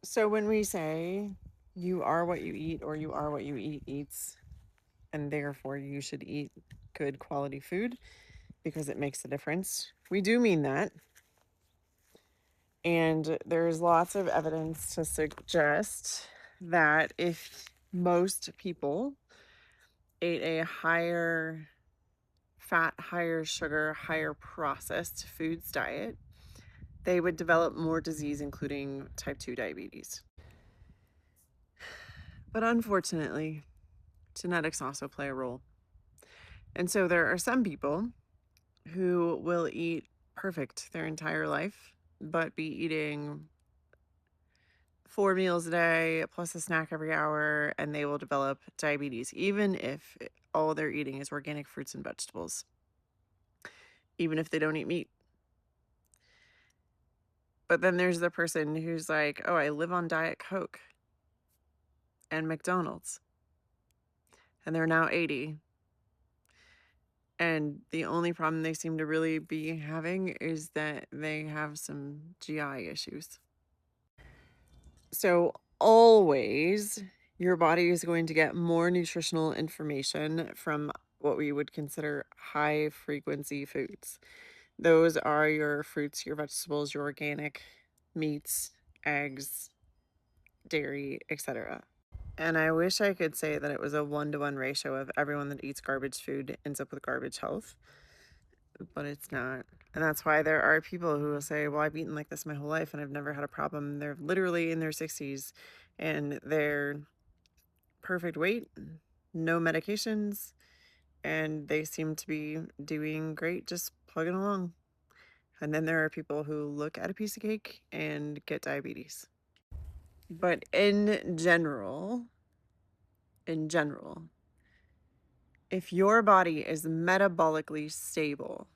So when we say you are what you eat or you are what you eat eats, and therefore you should eat good quality food because it makes a difference, we do mean that. And there's lots of evidence to suggest that if most people ate a higher fat, higher sugar, higher processed foods diet, they would develop more disease, including type 2 diabetes. But unfortunately, genetics also play a role. And so there are some people who will eat perfect their entire life, but be eating 4 meals a day plus a snack every hour, and they will develop diabetes, even if all they're eating is organic fruits and vegetables, even if they don't eat meat. But then there's the person who's like, oh, I live on Diet Coke and McDonald's, and they're now 80. And the only problem they seem to really be having is that they have some GI issues. So always your body is going to get more nutritional information from what we would consider high frequency foods. Those are your fruits, your vegetables, your organic meats, eggs, dairy, etc. And I wish I could say that it was a 1-to-1 ratio of everyone that eats garbage food ends up with garbage health, but it's not. And that's why there are people who will say, well, I've eaten like this my whole life and I've never had a problem. They're literally in their 60s and they're perfect weight, no medications, and they seem to be doing great, just plugging along. And then there are people who look at a piece of cake and get diabetes. But in general, if your body is metabolically stable,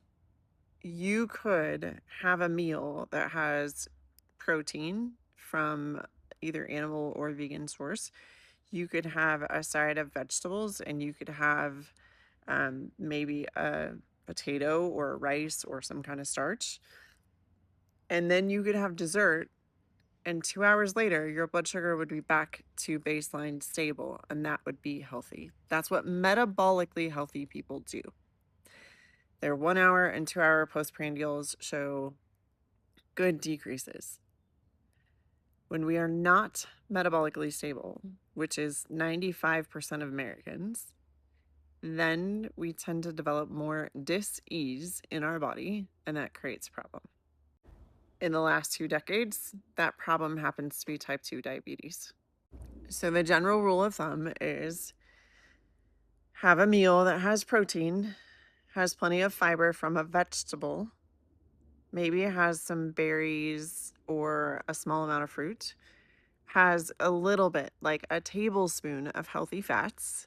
you could have a meal that has protein from either animal or vegan source. You could have a side of vegetables, and you could have maybe a potato or rice or some kind of starch. And then you could have dessert, and 2 hours later, your blood sugar would be back to baseline stable, and that would be healthy. That's what metabolically healthy people do. Their 1 hour and 2 hour postprandials show good decreases. When we are not metabolically stable, which is 95% of Americans, then we tend to develop more dis-ease in our body, and that creates a problem. In the last 2 decades, that problem happens to be type 2 diabetes. So the general rule of thumb is have a meal that has protein, has plenty of fiber from a vegetable, maybe it has some berries or a small amount of fruit, has a little bit, like a tablespoon of healthy fats.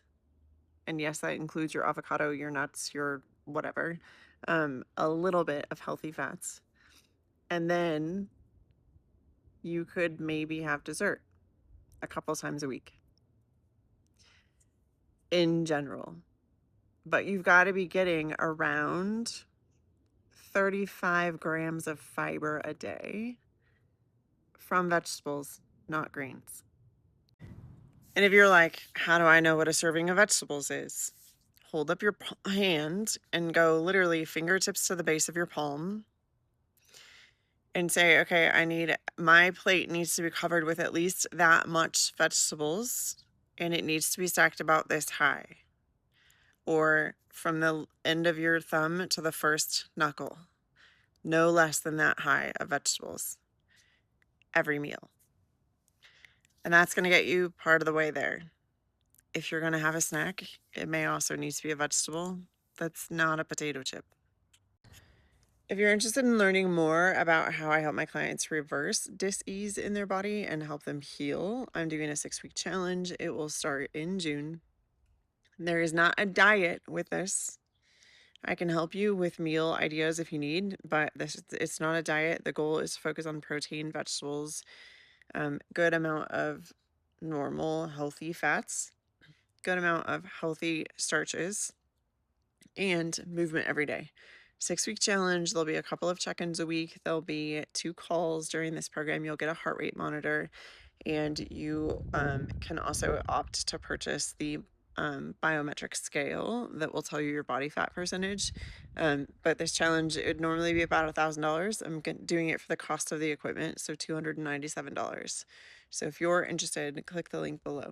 And yes, that includes your avocado, your nuts, your whatever, a little bit of healthy fats. And then you could maybe have dessert a couple times a week in general. But you've got to be getting around 35 grams of fiber a day from vegetables, not greens. And if you're like, how do I know what a serving of vegetables is? Hold up your hand and go literally fingertips to the base of your palm and say, okay, my plate needs to be covered with at least that much vegetables, and it needs to be stacked about this high, or from the end of your thumb to the first knuckle, no less than that high of vegetables every meal. And that's going to get you part of the way there. If you're going to have a snack, it may also need to be a vegetable that's not a potato chip. If you're interested in learning more about how I help my clients reverse dis-ease in their body and help them heal, I'm doing a 6-week challenge. It will start in June. There is not a diet with this. I can help you with meal ideas if you need, but it's not a diet. The goal is to focus on protein, vegetables, good amount of normal, healthy fats, good amount of healthy starches, and movement every day. 6-week challenge. There'll be a couple of check-ins a week. There'll be 2 calls during this program. You'll get a heart rate monitor. And you can also opt to purchase the biometric scale that will tell you your body fat percentage. But this challenge, it would normally be about $1,000. I'm doing it for the cost of the equipment, so $297. So if you're interested, click the link below.